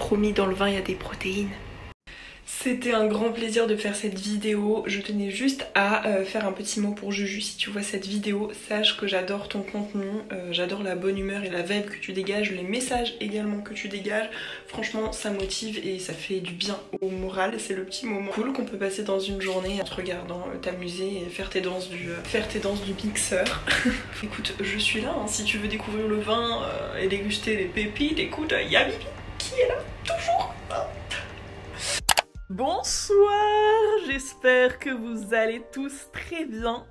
promis, dans le vin il y a des protéines. C'était un grand plaisir de faire cette vidéo. Je tenais juste à faire un petit mot pour Juju. Si tu vois cette vidéo, sache que j'adore ton contenu, j'adore la bonne humeur et la vibe que tu dégages, les messages également que tu dégages. Franchement, ça motive et ça fait du bien au moral. C'est le petit moment cool qu'on peut passer dans une journée en te regardant t'amuser et faire tes danses du mixeur. Écoute, je suis là, hein. Si tu veux découvrir le vin et déguster les pépites, écoute, il y a Bibi qui est là, toujours. Bonsoir, j'espère que vous allez tous très bien.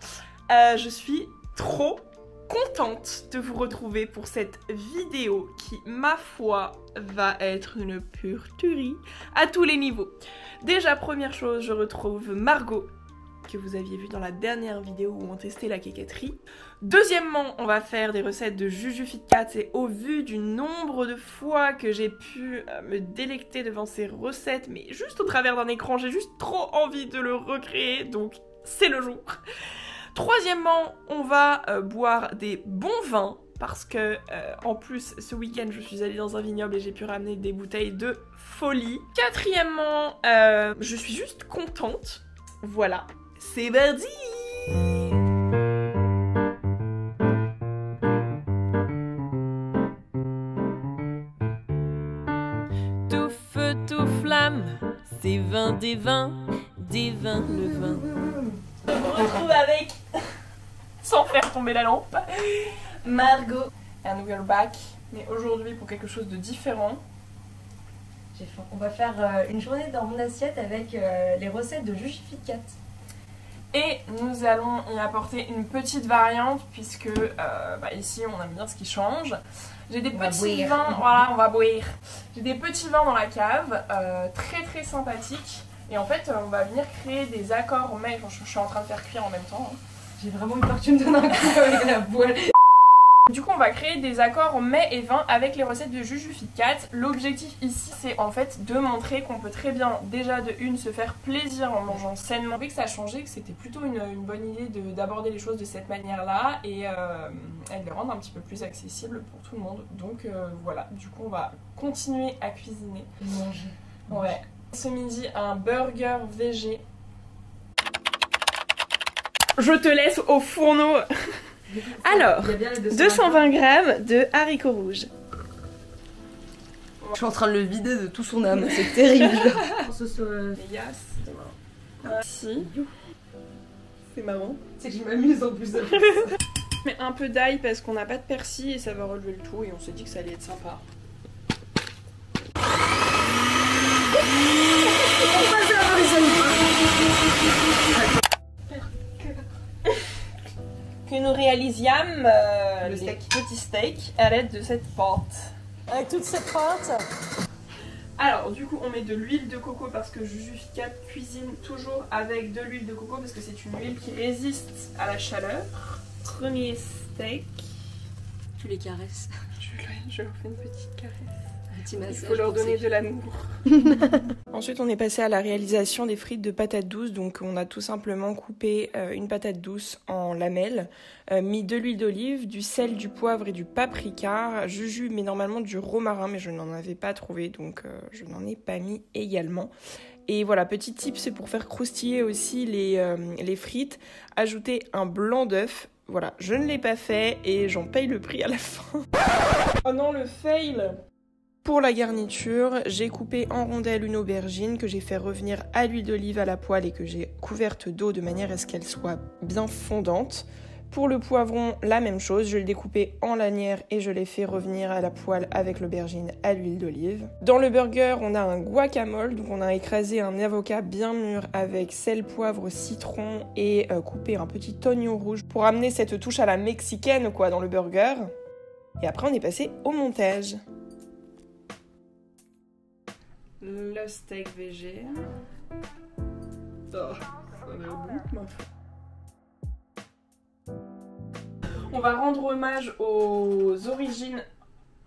Je suis trop contente de vous retrouver pour cette vidéo qui, ma foi, va être une pure tuerie à tous les niveaux. Déjà, première chose, je retrouve Margot, que vous aviez vu dans la dernière vidéo où on testait la quéquetterie. Deuxièmement, on va faire des recettes de Juju Fit Cat et au vu du nombre de fois que j'ai pu me délecter devant ces recettes, mais juste au travers d'un écran, j'ai juste trop envie de le recréer, donc c'est le jour. Troisièmement, on va boire des bons vins parce que en plus ce week-end je suis allée dans un vignoble et j'ai pu ramener des bouteilles de folie. Quatrièmement, je suis juste contente. Voilà. C'est parti! Tout feu, tout flamme, c'est vin des vins, le vin. Je vous retrouve avec, sans faire tomber la lampe, Margot. Un nouvel bac, mais aujourd'hui pour quelque chose de différent. J'ai faim. On va faire une journée dans mon assiette avec les recettes de Juju Fit Cat. Et nous allons y apporter une petite variante puisque ici on aime bien ce qui change. J'ai des petits vins, voilà, on va boire. J'ai des petits vins dans la cave, très très sympathiques. Et en fait on va venir créer des accords au mets. Je suis en train de faire cuire en même temps. Hein. J'ai vraiment eu peur que tu me donnes un coup avec la voile. Du coup on va créer des accords mets et vins avec les recettes de Juju Fit Cat. L'objectif ici c'est en fait de montrer qu'on peut très bien déjà de une se faire plaisir en mangeant sainement. J'ai vu que ça a changé, que c'était plutôt une bonne idée d'aborder les choses de cette manière là et de les rendre un petit peu plus accessibles pour tout le monde. Donc voilà, du coup on va continuer à cuisiner. Manger. Ouais. Ce midi un burger végé. Je te laisse au fourneau. Alors, 220 g de haricots rouges. Je suis en train de le vider de tout son âme, c'est terrible. Si. C'est marrant. C'est que je m'amuse en plus. Mais un peu d'ail parce qu'on n'a pas de persil et ça va relever le tout et on s'est dit que ça allait être sympa. Que nous réalisions le petit steak à l'aide de cette pâte. Avec toute cette pâte. Alors du coup on met de l'huile de coco parce que Juju Fit Cat cuisine toujours avec de l'huile de coco parce que c'est une huile qui résiste à la chaleur. Premier steak. Tu les caresses. Je leur fais une petite caresse. Il faut leur donner de l'amour. Ensuite on est passé à la réalisation des frites de patates douces. Donc on a tout simplement coupé une patate douce en lamelles, mis de l'huile d'olive, du sel, du poivre et du paprika. Juju met normalement du romarin mais je n'en avais pas trouvé donc je n'en ai pas mis également. Et voilà, petit tip, c'est pour faire croustiller aussi les frites, ajouter un blanc d'œuf. Voilà, je ne l'ai pas fait et j'en paye le prix à la fin. Oh non, le fail! Pour la garniture, j'ai coupé en rondelles une aubergine que j'ai fait revenir à l'huile d'olive à la poêle et que j'ai couverte d'eau de manière à ce qu'elle soit bien fondante. Pour le poivron, la même chose, je l'ai découpé en lanières et je l'ai fait revenir à la poêle avec l'aubergine à l'huile d'olive. Dans le burger, on a un guacamole, donc on a écrasé un avocat bien mûr avec sel, poivre, citron et coupé un petit oignon rouge pour amener cette touche à la mexicaine quoi dans le burger. Et après on est passé au montage. Le steak végé. Oh, ça a l'air bon, ma foi. On va rendre hommage aux origines.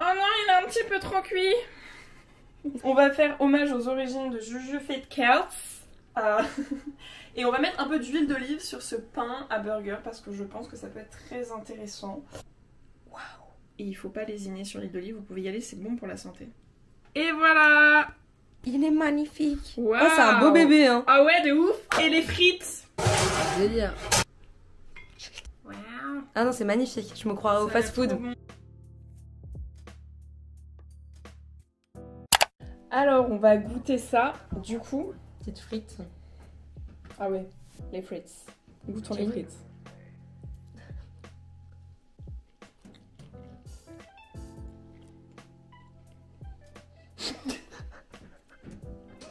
Oh non, il est un petit peu trop cuit. On va faire hommage aux origines de Juju Fit Cat. Et on va mettre un peu d'huile d'olive sur ce pain à burger parce que je pense que ça peut être très intéressant. Waouh! Et il faut pas lésiner sur l'huile d'olive, vous pouvez y aller, c'est bon pour la santé. Et voilà. Il est magnifique. Wow. Oh, c'est un beau bébé, hein. Ah ouais, de ouf. Et les frites. Délire. Wow. Ah non, c'est magnifique. Je me croirais au fast-food. Alors, on va goûter ça. Du coup... Petite frite. Ah ouais, les frites. Goûtons les frites.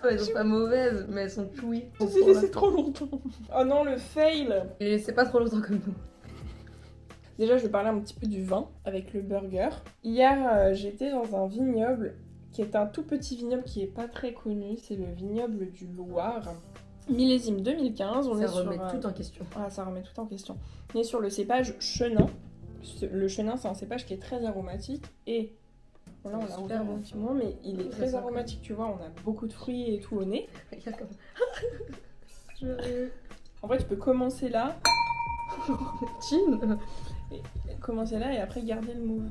Oh, elles sont pas mauvaises, mais elles sont chewy. J'ai laissé trop longtemps. Oh non, le fail. Et c'est pas trop longtemps comme nous. Déjà, je vais parler un petit peu du vin avec le burger. Hier, j'étais dans un vignoble qui est un tout petit vignoble qui est pas très connu. C'est le vignoble du Loir. Millésime 2015. Ça remet tout en question. Ah, ça remet tout en question. On est sur le cépage chenin. Le chenin, c'est un cépage qui est très aromatique et... Là, on l'a ouvert un petit moment, mais il est très aromatique, tu vois. On a beaucoup de fruits et tout au nez. En fait, tu peux commencer là. Commencer là et après garder le move.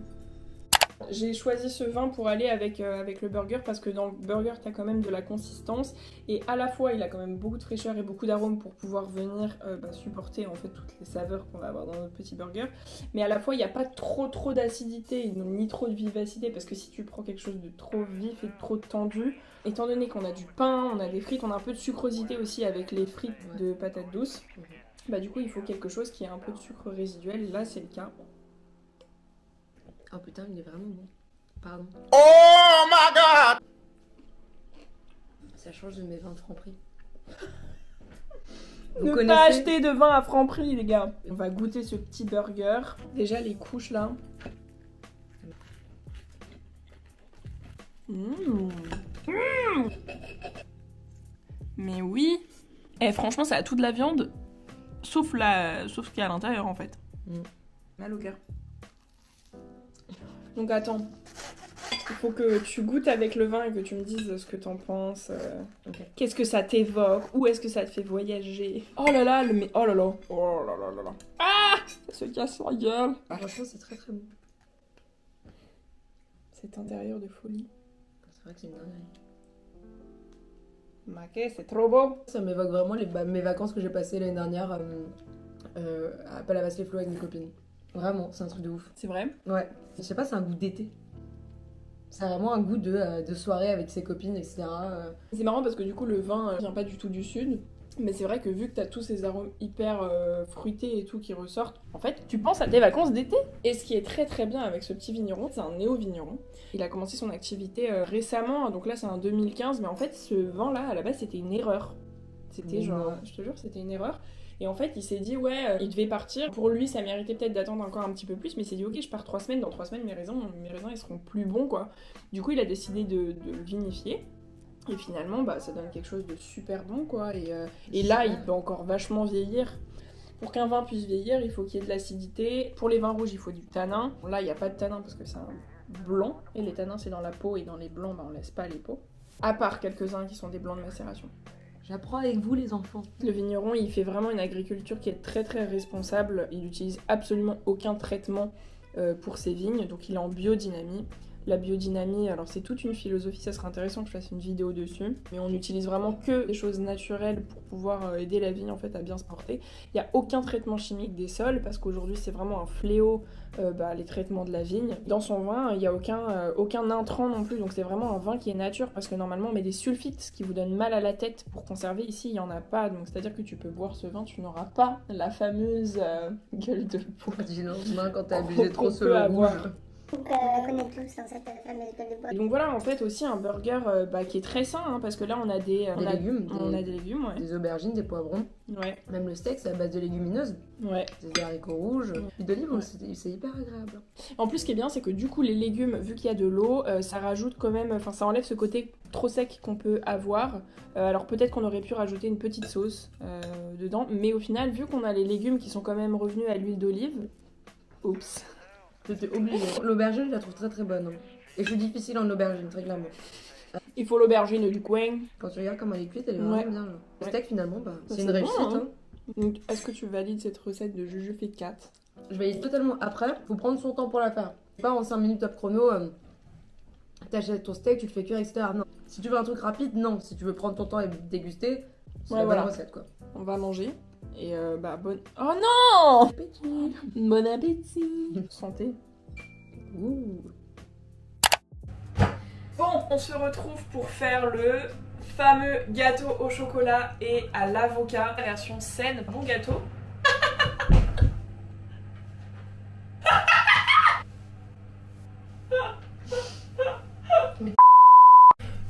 J'ai choisi ce vin pour aller avec le burger parce que dans le burger, tu as quand même de la consistance et à la fois, il a quand même beaucoup de fraîcheur et beaucoup d'arômes pour pouvoir venir supporter en fait toutes les saveurs qu'on va avoir dans notre petit burger. Mais à la fois, il n'y a pas trop d'acidité ni trop de vivacité parce que si tu prends quelque chose de trop vif et trop tendu, étant donné qu'on a du pain, on a des frites, on a un peu de sucrosité aussi avec les frites de patates douces, bah du coup, il faut quelque chose qui a un peu de sucre résiduel. Là, c'est le cas. Oh putain, il est vraiment bon. Pardon. Oh my god! Ça change de mes 20 francs prix. Ne pas acheter de vin à franc prix, les gars. On va goûter ce petit burger. Déjà, les couches là. Mais oui. Eh, franchement, ça a tout de la viande. Sauf ce qu'il y a à l'intérieur, en fait. Mal au cœur. Donc attends, il faut que tu goûtes avec le vin et que tu me dises ce que t'en penses. Okay. Qu'est-ce que ça t'évoque? Où est-ce que ça te fait voyager? Oh là là, oh là là, oh là là là là. Ah! Ça se casse la gueule. Franchement, c'est très très bon. Cet intérieur de folie. C'est vrai que c'est une dinguerie. Maquet, c'est trop beau. Ça m'évoque vraiment mes vacances que j'ai passées l'année dernière à Palavas-les-Flots avec mes copines. Vraiment, c'est un truc de ouf. C'est vrai? Ouais. Je sais pas, c'est un goût d'été. C'est vraiment un goût de soirée avec ses copines, etc. C'est marrant parce que du coup, le vin vient pas du tout du sud. Mais c'est vrai que vu que t'as tous ces arômes hyper fruités et tout qui ressortent, en fait, tu penses à tes vacances d'été. Et ce qui est très très bien avec ce petit vigneron, c'est un néo-vigneron. Il a commencé son activité récemment, donc là c'est en 2015, mais en fait ce vin-là, à la base, c'était une erreur. C'était genre, je te jure, c'était une erreur. Et en fait, il s'est dit, ouais, il devait partir. Pour lui, ça méritait peut-être d'attendre encore un petit peu plus, mais il s'est dit, ok, je pars 3 semaines. Dans 3 semaines, mes raisins, ils seront plus bons, quoi. Du coup, il a décidé de le vinifier. Et finalement, bah, ça donne quelque chose de super bon, quoi. Et là, il peut encore vachement vieillir. Pour qu'un vin puisse vieillir, il faut qu'il y ait de l'acidité. Pour les vins rouges, il faut du tanin. Là, il n'y a pas de tanin parce que c'est un blanc. Et les tanins, c'est dans la peau. Et dans les blancs, bah, on laisse pas les peaux. À part quelques-uns qui sont des blancs de macération. J'apprends avec vous, les enfants. Le vigneron, il fait vraiment une agriculture qui est très très responsable. Il n'utilise absolument aucun traitement pour ses vignes. Donc il est en biodynamie. La biodynamie, alors c'est toute une philosophie, ça serait intéressant que je fasse une vidéo dessus. Mais on n'utilise vraiment que des choses naturelles pour pouvoir aider la vigne en fait à bien se porter. Il n'y a aucun traitement chimique des sols parce qu'aujourd'hui c'est vraiment un fléau, les traitements de la vigne. Dans son vin, il n'y a aucun intrant non plus, donc c'est vraiment un vin qui est nature parce que normalement on met des sulfites, ce qui vous donne mal à la tête pour conserver. Ici il n'y en a pas, donc c'est-à-dire que tu peux boire ce vin, tu n'auras pas la fameuse gueule de peau. Du lendemain quand t'as abusé trop sur le avoir. rouge. Donc on connaît tous dans cette fameuse gueule de bois. Et donc voilà, en fait aussi un burger qui est très sain, hein, parce que là on a des légumes. On a des légumes, ouais. Des aubergines, des poivrons. Ouais. Même le steak, c'est à base de légumineuses. Ouais. Des haricots rouges. Ouais. L'huile d'olive, c'est hyper agréable. En plus, ce qui est bien, c'est que du coup, les légumes, vu qu'il y a de l'eau, ça rajoute quand même... Enfin, ça enlève ce côté trop sec qu'on peut avoir. Alors peut-être qu'on aurait pu rajouter une petite sauce dedans. Mais au final, vu qu'on a les légumes qui sont quand même revenus à l'huile d'olive... Oups. J'étais obligée. L'aubergine, je la trouve très très bonne. Et je suis difficile en aubergine, très clairement. Il faut l'aubergine du coin. Quand tu regardes comment elle est cuite, elle est vraiment bien. Le steak, finalement, c'est une bon, réussite. hein. Donc, est-ce que tu valides cette recette de Juju fait 4? Je valide totalement. Après, faut prendre son temps pour la faire. Pas en 5 minutes top chrono. t'achètes ton steak, tu le fais cuire, etc. Non. Si tu veux un truc rapide, non. Si tu veux prendre ton temps et déguster, c'est la bonne recette quoi. On va manger. Et bonne... Oh non! Bon appétit. Bon appétit. Santé. Ouh. Bon, on se retrouve pour faire le fameux gâteau au chocolat et à l'avocat, version saine. Bon gâteau.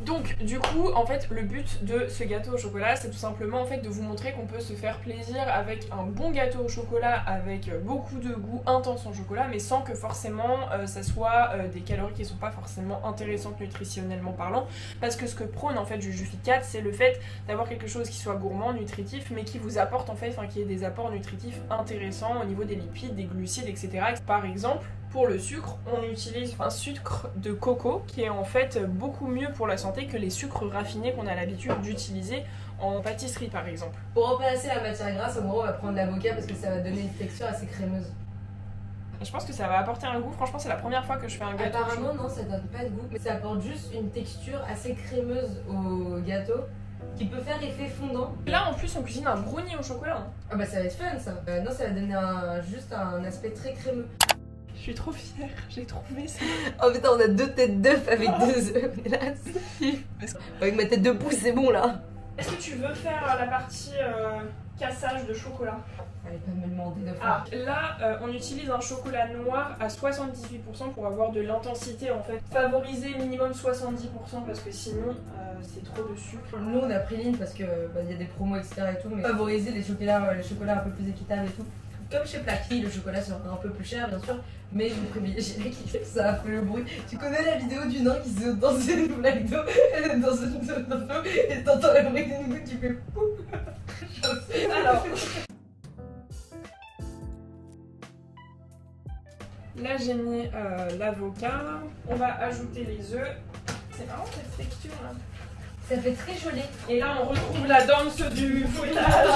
Donc du coup en fait le but de ce gâteau au chocolat c'est tout simplement en fait de vous montrer qu'on peut se faire plaisir avec un bon gâteau au chocolat avec beaucoup de goût intense en chocolat mais sans que forcément ça soit des calories qui sont pas forcément intéressantes nutritionnellement parlant, parce que ce que prône en fait Jujuficate c'est le fait d'avoir quelque chose qui soit gourmand, nutritif mais qui vous apporte en fait, enfin qui ait des apports nutritifs intéressants au niveau des lipides, des glucides etc. Par exemple pour le sucre, on utilise un sucre de coco qui est en fait beaucoup mieux pour la santé que les sucres raffinés qu'on a l'habitude d'utiliser en pâtisserie par exemple. Pour remplacer la matière grasse, au moment on va prendre l'avocat parce que ça va donner une texture assez crémeuse. Et je pense que ça va apporter un goût, franchement c'est la première fois que je fais un gâteau. Apparemment non, ça donne pas de goût, mais ça apporte juste une texture assez crémeuse au gâteau qui peut faire effet fondant. Là en plus on cuisine un brownie au chocolat. Hein. Ah bah ça va être fun ça. Non, ça va donner juste un aspect très crémeux. Je suis trop fière, j'ai trouvé ça. Oh putain, on a 2 têtes d'œufs avec 2 œufs. Mais là, avec ma tête de pouce, c'est bon là. Est-ce que tu veux faire la partie cassage de chocolat? Allez pas me demander de faire. Là, on utilise un chocolat noir à 78% pour avoir de l'intensité en fait. Favoriser minimum 70% parce que sinon c'est trop de sucre. Nous on a pris ligne parce que y a des promos etc et tout, mais favoriser les chocolats un peu plus équitables et tout. Comme chez Plaquis, le chocolat sera un peu plus cher bien sûr, mais je vous privilégierais qui fait que ça a fait le bruit. Tu connais la vidéo du nain qui saute dans une blague d'eau, dans une zone d'eau, et t'entends le bruit d'une goutte, tu fais pouf. Alors, là j'ai mis l'avocat, on va ajouter les œufs. C'est marrant cette texture là. Ça fait très joli. Et là on retrouve la danse du fouettage.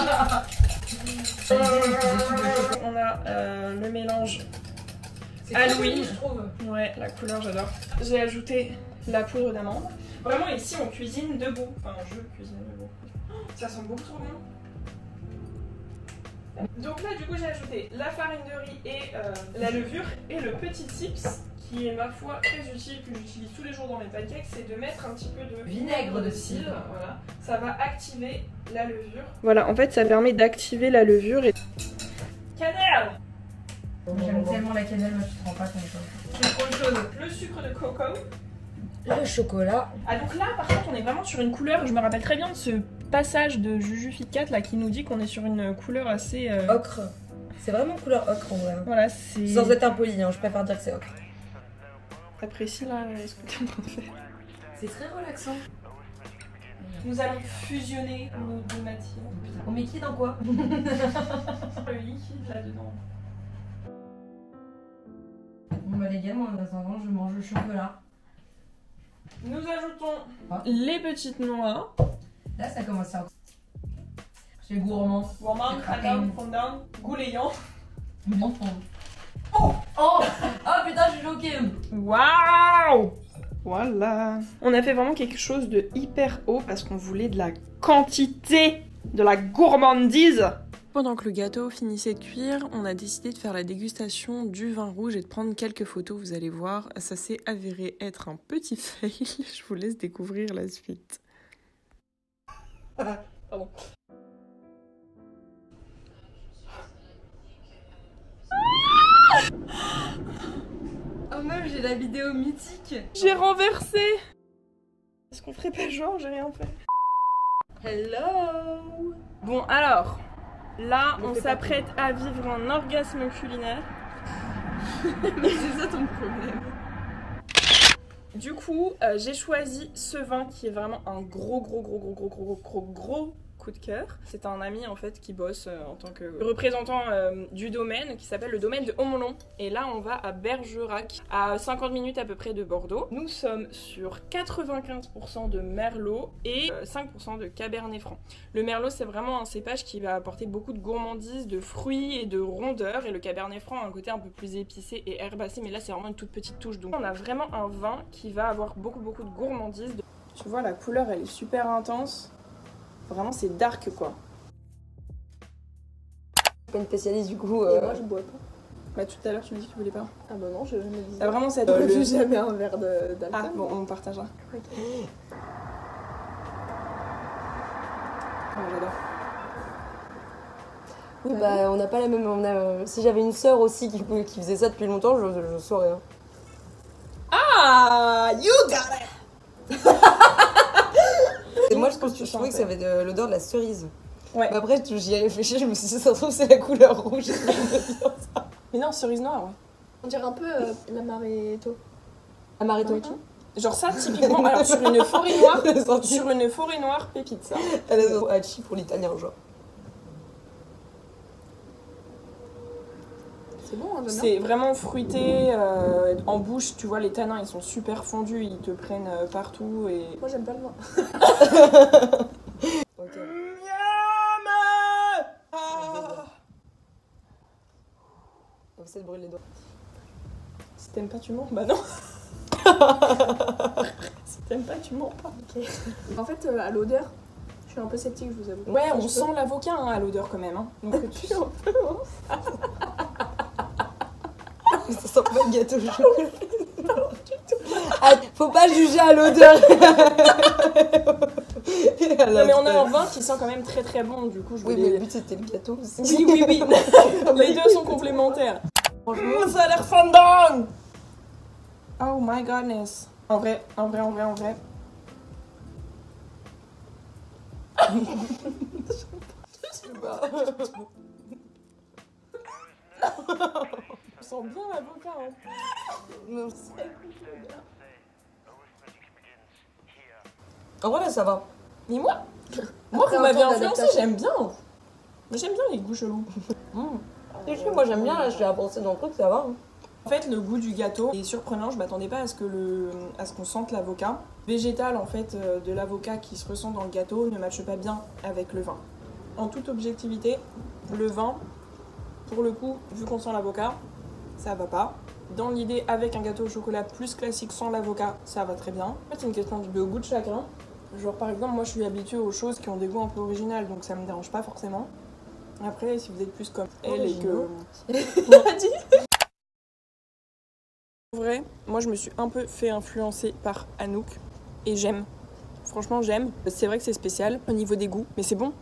On a le mélange Halloween, je trouve. Ouais, la couleur j'adore. J'ai ajouté la poudre d'amande. Vraiment ici on cuisine debout. Enfin je cuisine debout. Oh, ça sent beaucoup trop bon. Donc là du coup j'ai ajouté la farine de riz et la levure et le petit tips qui est ma foi très utile, que j'utilise tous les jours dans mes pancakes, c'est de mettre un petit peu de vinaigre de cidre. Voilà, ça va activer la levure. Voilà, en fait ça permet d'activer la levure et... Cannelle. J'aime tellement la cannelle, moi je te rends pas compte. Je prends une chose, le sucre de coco. Le chocolat. Ah donc là par contre on est vraiment sur une couleur, je me rappelle très bien de ce passage de Jujuficate là qui nous dit qu'on est sur une couleur assez... Ocre. C'est vraiment couleur ocre en vrai. Voilà, c'est... Sans être impoli, hein, je préfère dire que c'est ocre. T'apprécies là ce que tu es en train de faire? C'est très relaxant. Nous allons fusionner nos deux matières. On met qui dans quoi? Le liquide là-dedans. Bon bah les gars, moi en attendant je mange le chocolat. Nous ajoutons les petites noix. Là ça commence à... C'est gourmand. Gourmand, craquant, fondant, gouléant. Bon. Oh oh putain, je suis choquée. Waouh! Voilà. On a fait vraiment quelque chose de hyper haut parce qu'on voulait de la quantité, de la gourmandise. Pendant que le gâteau finissait de cuire, on a décidé de faire la dégustation du vin rouge et de prendre quelques photos, vous allez voir. Ça s'est avéré être un petit fail. Je vous laisse découvrir la suite. Pardon. Oh meuf, j'ai la vidéo mythique. J'ai renversé. Est-ce qu'on ferait pas genre j'ai rien fait? Hello. Bon alors, là on s'apprête à vivre un orgasme culinaire. Mais c'est ça ton problème. Du coup, j'ai choisi ce vin qui est vraiment un gros coup de cœur. C'est un ami en fait qui bosse en tant que représentant du domaine qui s'appelle le domaine de Haut-Molon. Et là on va à Bergerac, à 50 minutes à peu près de Bordeaux. Nous sommes sur 95% de Merlot et 5% de Cabernet Franc. Le Merlot c'est vraiment un cépage qui va apporter beaucoup de gourmandise, de fruits et de rondeur. Et le Cabernet Franc a un côté un peu plus épicé et herbacé, mais là c'est vraiment une toute petite touche. Donc on a vraiment un vin qui va avoir beaucoup de gourmandise. Tu vois la couleur elle est super intense. Vraiment c'est dark quoi. Pas une spécialiste du coup. Et moi je bois pas. Bah tout à l'heure tu me dis que tu voulais pas. Ah bah non, je me disais. T'as vraiment cette... J'ai jamais un verre d'alcool. Ah bon on partagera. Ok. Oh, j'adore. Oui bah on n'a pas la même... Si j'avais une sœur aussi qui faisait ça depuis longtemps, je saurais. Hein. Ah you got it. Et moi je trouvais que ça avait de l'odeur de la cerise. Ouais. Mais après j'y ai réfléchi, je me suis dit ça se trouve c'est la couleur rouge. Mais non cerise noire ouais. On dirait un peu l'amaretto. Amaretto. Genre ça typiquement alors sur une forêt noire pépite ça. Elle a hachi pour l'italien genre. C'est bon, hein, C'est vraiment fruité, en bouche, tu vois, les tanins ils sont super fondus, ils te prennent partout et... Moi j'aime pas le vin. Ok. On va essayer de brûler les doigts. Si t'aimes pas tu mens, bah non. Si t'aimes pas tu mens pas. Ok. En fait, à l'odeur, je suis un peu sceptique, je vous avoue. Ouais, on sent l'avocat hein, à l'odeur quand même. Hein. Donc tu sens. Ça sent pas le gâteau au chocolat. Ah, faut pas juger à l'odeur. Non mais on a un vin qui sent quand même très bon, du coup je Oui voulais... mais le but c'était le gâteau aussi. Oui. Les deux sont complémentaires. Franchement ça a l'air fondant. Oh my godness. En vrai. Je sens bien l'avocat hein. En vrai là ça va. Mais moi vous m'avez influencé, j'aime bien. J'aime bien les goûts chelous. Moi j'aime bien, là je l'ai avancé dans le truc, ça va. Hein. En fait, le goût du gâteau est surprenant. Je m'attendais pas à ce qu'on sente l'avocat. Végétal, en fait, de l'avocat qui se ressent dans le gâteau ne matche pas bien avec le vin. En toute objectivité, le vin, pour le coup, vu qu'on sent l'avocat, ça va pas. Dans l'idée, avec un gâteau au chocolat plus classique sans l'avocat, ça va très bien. En fait, c'est une question de goût de chacun. Genre, par exemple, moi, je suis habituée aux choses qui ont des goûts un peu originaux, donc ça me dérange pas forcément. Après, si vous êtes plus comme elle et que... En vrai, moi je me suis un peu fait influencer par Anouk et j'aime. Franchement j'aime. C'est vrai que c'est spécial au niveau des goûts, mais c'est bon.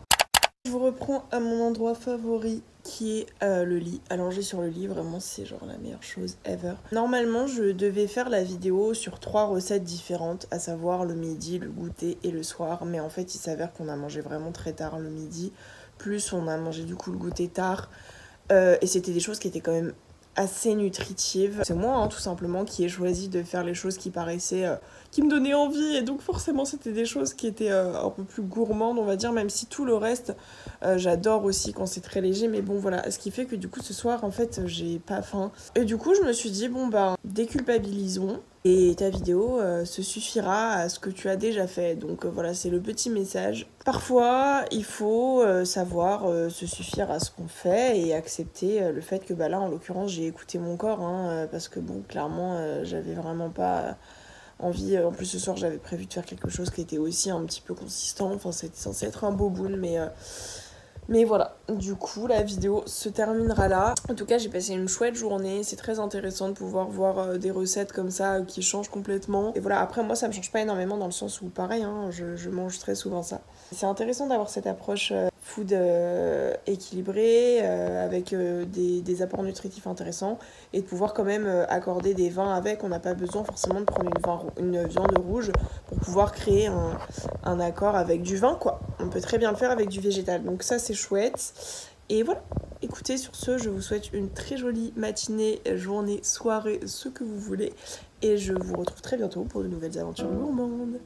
Je vous reprends à mon endroit favori qui est le lit. Allonger sur le lit, vraiment c'est genre la meilleure chose ever. Normalement je devais faire la vidéo sur 3 recettes différentes, à savoir le midi, le goûter et le soir. Mais en fait il s'avère qu'on a mangé vraiment très tard le midi, plus on a mangé du coup le goûter tard. Et c'était des choses qui étaient quand même assez nutritive. C'est moi, hein, tout simplement, qui ai choisi de faire les choses qui paraissaient... qui me donnaient envie, et donc forcément c'était des choses qui étaient un peu plus gourmandes, on va dire, même si tout le reste, j'adore aussi quand c'est très léger, mais bon voilà, ce qui fait que du coup ce soir, en fait, j'ai pas faim. Et du coup, je me suis dit, bon bah, déculpabilisons, et ta vidéo se suffira à ce que tu as déjà fait. Donc voilà, c'est le petit message. Parfois, il faut savoir se suffire à ce qu'on fait et accepter le fait que bah là, en l'occurrence, j'ai écouté mon corps, hein, parce que bon, clairement, j'avais vraiment pas envie. En plus, ce soir, j'avais prévu de faire quelque chose qui était aussi un petit peu consistant. Enfin, c'était censé être un beau boule, mais voilà, du coup la vidéo se terminera là. En tout cas j'ai passé une chouette journée, c'est très intéressant de pouvoir voir des recettes comme ça qui changent complètement. Et voilà, après moi ça me change pas énormément dans le sens où pareil, hein, je mange très souvent ça. C'est intéressant d'avoir cette approche food équilibrée, avec des apports nutritifs intéressants, et de pouvoir quand même accorder des vins avec. On n'a pas besoin forcément de prendre une viande rouge pour pouvoir créer un accord avec du vin quoi. On peut très bien le faire avec du végétal, donc ça c'est chouette. Et voilà, écoutez, sur ce, je vous souhaite une très jolie matinée, journée, soirée, ce que vous voulez. Et je vous retrouve très bientôt pour de nouvelles aventures gourmandes.